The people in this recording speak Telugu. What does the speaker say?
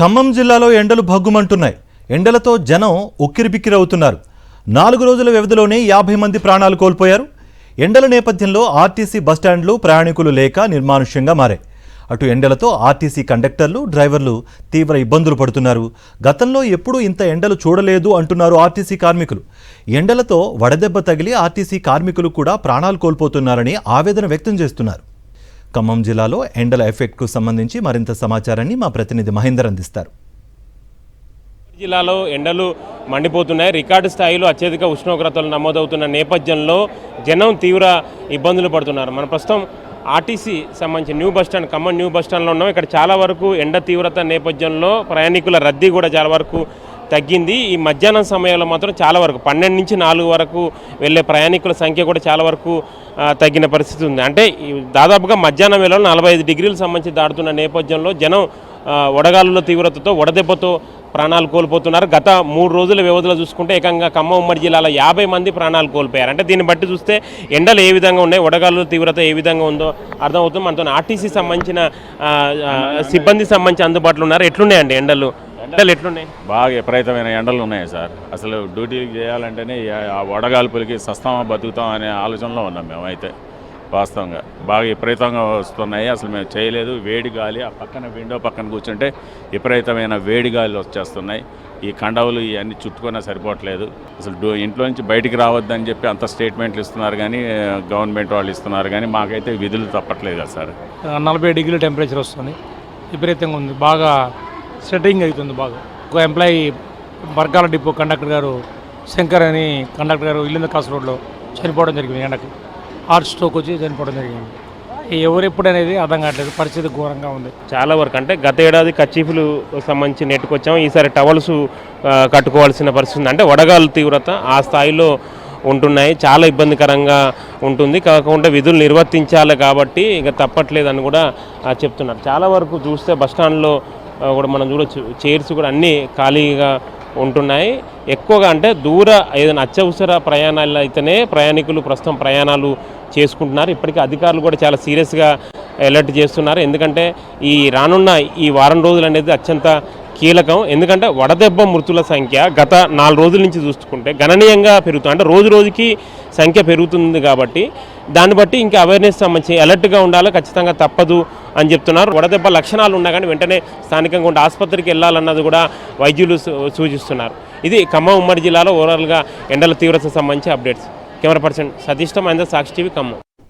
ఖమ్మం జిల్లాలో ఎండలు భగ్గుమంటున్నాయి. ఎండలతో జనం ఉక్కిరిబిక్కిరవుతున్నారు. 4 రోజుల వ్యవధిలోనే 50 మంది ప్రాణాలు కోల్పోయారు. ఎండల నేపథ్యంలో ఆర్టీసీ బస్టాండ్లు ప్రయాణికులు లేక నిర్మానుష్యంగా మారాయి. అటు ఎండలతో ఆర్టీసీ కండక్టర్లు, డ్రైవర్లు తీవ్ర ఇబ్బందులు పడుతున్నారు. గతంలో ఎప్పుడూ ఇంత ఎండలు చూడలేదు అంటున్నారు ఆర్టీసీ కార్మికులు. ఎండలతో వడదెబ్బ తగిలి ఆర్టీసీ కార్మికులు కూడా ప్రాణాలు కోల్పోతున్నారని ఆవేదన వ్యక్తం చేస్తున్నారు. ఖమ్మం జిల్లాలో ఎండల ఎఫెక్ట్కు సంబంధించి మరింత సమాచారాన్ని మా ప్రతినిధి మహేందర్ అందిస్తారు. జిల్లాలో ఎండలు మండిపోతున్నాయి. రికార్డు స్థాయిలో అత్యధిక ఉష్ణోగ్రతలు నమోదవుతున్న నేపథ్యంలో జనం తీవ్ర ఇబ్బందులు పడుతున్నారు. మన ప్రస్తుతం ఆర్టీసీ సంబంధించి న్యూ బస్టాండ్, ఖమ్మం న్యూ బస్టాండ్లో ఉన్నాం. ఇక్కడ చాలా వరకు ఎండ తీవ్రత నేపథ్యంలో ప్రయాణికుల రద్దీ కూడా చాలా వరకు తగ్గింది. ఈ మధ్యాహ్నం సమయంలో మాత్రం చాలా వరకు 12 నుంచి 4 వరకు వెళ్ళే ప్రయాణికుల సంఖ్య కూడా చాలా వరకు తగ్గిన పరిస్థితి ఉంది. అంటే దాదాపుగా మధ్యాహ్నం వేళలో 45 డిగ్రీలు సంబంధించి దాటుతున్న నేపథ్యంలో జనం వడగాలుల తీవ్రతతో వడదెబ్బతో ప్రాణాలు కోల్పోతున్నారు. గత 3 రోజుల వ్యవధిలో చూసుకుంటే ఏకంగా ఖమ్మం ఉమ్మడి జిల్లాలో 50 మంది ప్రాణాలు కోల్పోయారు. అంటే దీన్ని బట్టి చూస్తే ఎండలు ఏ విధంగా ఉన్నాయి, వడగాలుల తీవ్రత ఏ విధంగా ఉందో అర్థమవుతుంది. మనతో ఆర్టీసీ సంబంధించిన సిబ్బంది సంబంధించి అందుబాటులో ఉన్నారు. ఎట్లున్నాయండి ఎండలు ఎట్లున్నాయి? బాగా విపరీతమైన ఎండలు ఉన్నాయి సార్. అసలు డ్యూటీలు చేయాలంటేనే ఆ వడగాల్పులకి సస్తామా బతుకుతాం అనే ఆలోచనలో ఉన్నాం మేమైతే. వాస్తవంగా బాగా విపరీతంగా వస్తున్నాయి. అసలు మేము చేయలేదు. వేడి గాలి ఆ పక్కన విండో పక్కన కూర్చుంటే విపరీతమైన వేడి గాలి వచ్చేస్తున్నాయి. ఈ కండవులు ఇవన్నీ చుట్టుకున్నా సరిపోవట్లేదు. అసలు ఇంట్లో నుంచి బయటికి రావద్దని చెప్పి అంత స్టేట్మెంట్లు ఇస్తున్నారు, కానీ గవర్నమెంట్ వాళ్ళు ఇస్తున్నారు, కానీ మాకైతే విధులు తప్పట్లేదు కదా సార్. 40 డిగ్రీల టెంపరేచర్ వస్తుంది. విపరీతంగా ఉంది. బాగా సెట్టింగ్ అవుతుంది. బాగా ఒక ఎంప్లాయీ బర్గాల డిపో కండక్టర్ గారు శంకర్ అని కండక్టర్ గారు ఇల్లు కాసు రోడ్లో చనిపోవడం జరిగింది. ఎండకి హార్ట్ స్ట్రోక్ వచ్చి చనిపోవడం జరిగింది. ఎవరెప్పుడు అనేది అర్థం కావట్లేదు. పరిస్థితి ఘోరంగా ఉంది. చాలా వరకు అంటే గత ఏడాది కర్చీఫ్లు సంబంధించి నెట్టుకొచ్చాం. ఈసారి టవల్స్ కట్టుకోవాల్సిన పరిస్థితి ఉంది. అంటే వడగాలు తీవ్రత ఆ స్థాయిలో ఉంటున్నాయి. చాలా ఇబ్బందికరంగా ఉంటుంది. కాకుండా విధులు నిర్వర్తించాలి కాబట్టి ఇక తప్పట్లేదని కూడా చెప్తున్నారు. చాలా వరకు చూస్తే బస్టాండ్లో కూడా మనం చూడొచ్చు, చైర్స్ కూడా అన్నీ ఖాళీగా ఉంటున్నాయి. ఎక్కువగా అంటే ఏదైనా అత్యవసర ప్రయాణాలు అయితేనే ప్రయాణికులు ప్రస్తుతం ప్రయాణాలు చేసుకుంటున్నారు. ఇప్పటికీ అధికారులు కూడా చాలా సీరియస్గా అలర్ట్ చేస్తున్నారు. ఎందుకంటే ఈ రానున్న ఈ వారం రోజులు అనేది అత్యంత కీలకం. ఎందుకంటే వడదెబ్బ మృతుల సంఖ్య గత 4 రోజుల నుంచి చూసుకుంటే గణనీయంగా పెరుగుతుంది. అంటే రోజు రోజుకి సంఖ్య పెరుగుతుంది కాబట్టి దాన్ని బట్టి ఇంకా అవేర్నెస్ సంబంధించి అలర్ట్గా ఉండాలి. ఖచ్చితంగా తప్పదు అని చెప్తున్నారు. వడదెబ్బ లక్షణాలు ఉన్నా కానీ వెంటనే స్థానికంగా ఉండే ఆసుపత్రికి వెళ్ళాలన్నది కూడా వైద్యులు సూచిస్తున్నారు. ఇది ఖమ్మం ఉమ్మడి జిల్లాలో ఓవరాల్గా ఎండల తీవ్రత సంబంధించి అప్డేట్స్. కెమెరా పర్సన్ సతీష్తో మహేందర్, సాక్షి టీవీ, ఖమ్మం.